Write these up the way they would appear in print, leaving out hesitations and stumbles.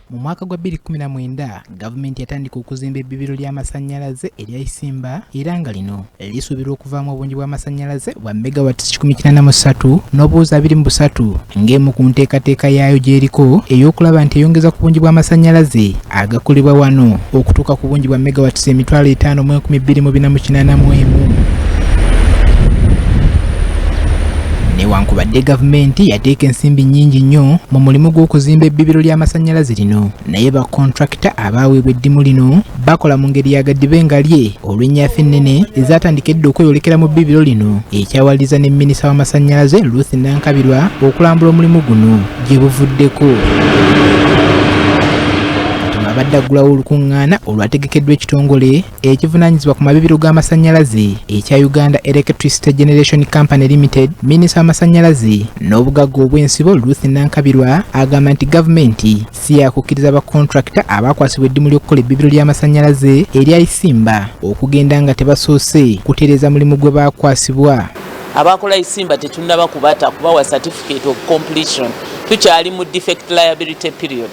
Mu mwaka gwa 2019 gavumenti yatandika okuzimba ebbibiro ly'amasannyalaze erya era nga lino lisuubirwa okuvaamu obungi bw'amasannyalaze bwa megawatts 183 n'obuwuzi 23 ng'emu ku nteekateeka yaayo gy'eriko ey'okulaba nti eyongeza ku bungi bw'amasannyalaze agakolebwa wano okutuuka ku bungi bwa megawatts 5,281. Newankubadde gavumenti yateeka ensimbi nnyingi nnyo mu mulimu gw'okuzimba ebbibiro ly'amasannyalaze lino, naye ba contractor abaweebwa eddimu lino bakola mu ngeri yagaddibe ngalye olw'ennyaafa ennene ezatandika edda okweyolekera mu bbibiro lino, ekyawaliza ne Minisita w'amasannyalaze Nankabirwa okulambula omulimu guno gye buvuddeko. Abadde aggulawo olukuŋŋaana olwategekeddwa ekitongole ekivunaanyizibwa ku mabibiro g'amasannyalaze ekya Uganda Electricity Generation Company Limited. Minisita w'amasannyalaze n'obugagga obw'ensibo Nankabirwa agamba nti gavumenti si yakukkiriza ba contractor abakwasibwa eddimu ly'okukola ebbibiro ly'amasannyalaze erya Isimba okugenda nga tebasoose kutereeza mulimu gwe baakwasibwa. Abakola Isimba tetunnaba kubata kubawa certificate of completion, tukyali mu defect liability period.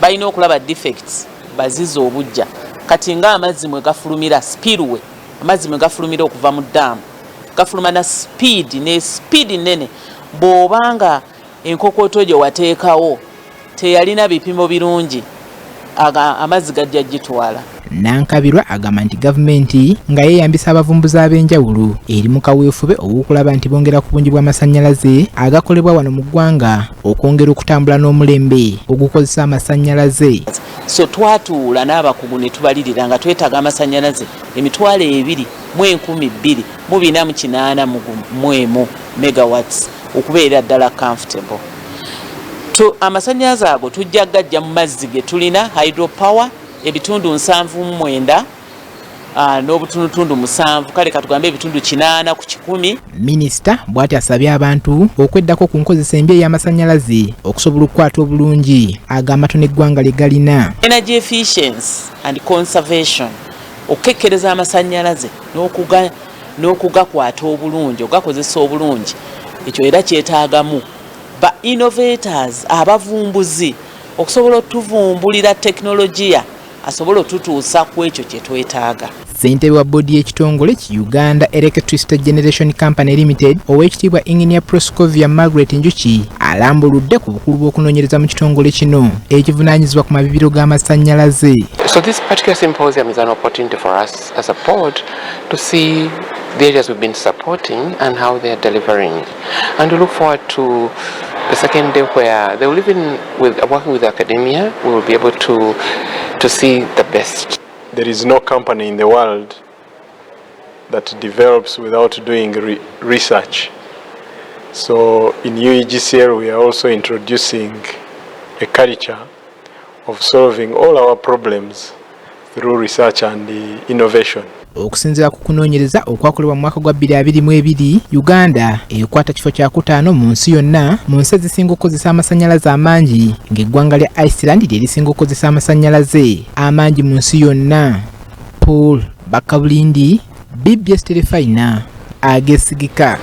Balina okulaba defects baziza obujja kati nga amazzi mwe gafulumira spillway, amazzi mwe gafulumira okuva mu ddamu gafuluma na speed nene, bw'obanga enkokoto gye wateekawo teyalina bipimo birungi amazzi gajja gitwala. Nankabirwa agamba nti gavumenti nga yeeyambisa abavumbuzi ab'enjawulo eri mu kaweefube ow'okulaba nti bongera ku bungi bw'amasannyalaze agakolebwa wano mu ggwanga okwongera okutambula n'omulembe ogukozesa amasannyalaze. So twatuula n'abakugu ne tubalirira nga twetaaga amasannyalaze 2,248 megawatts okubeera ddala comfortable. Amasannyalaze ago tujja gajja mu mazzi ge tulina hydropower ebitundu 79 n'obutundutundu 7, kale katugambe ebitundu 8 ku 10. Minisita bw'ati asabye abantu okweddako ku nkozesa embi ey'amasannyalaze okusobola okukwata obulungi agamba n'eggwanga lye galina. Energy efficiency and conservation, okukekkereza amasannyalaze n'okugakwata obulungi, ogakozesa obulungi, ekyo era kyetaagamu ba innovators abavumbuzi okusobola otuvumbulira teknologiya asobola otutuusa ku ekyo kye twetaaga. Ssentebe wa boodi y'ekitongole ki Uganda Electricity Generation Company Limited ow'ekitiibwa Engineer Proscovia Margaret Njuki alambuludde ku bukulu bw'okunoonyereza mu kitongole kino ekivunaanyizibwa ku mabibiro g'amasannyalaze. So this particular symposium is an opportunity for us as a board to see the areas we've been supporting and how they are delivering, and we look forward to the second day where they will even working with academia, we will be able to see the best. There is no company in the world that develops without doing research. So in UEGCL we are also introducing a culture of solving all our problems through research and innovation. Okusinziira ku kunoonyereza okwakolebwa mu mwaka gwa 2022, Uganda ekwata kifo kya 5 mu nsi yonna mu nsi ezisinga okukozesa amasannyalaze amangi, ng'eggwanga lya Iceland lye lisinga okukozesa amasannyalaze amangi mu nsi yonna. Paul Bakabulindi, BBS Terefayina, Ageesigika.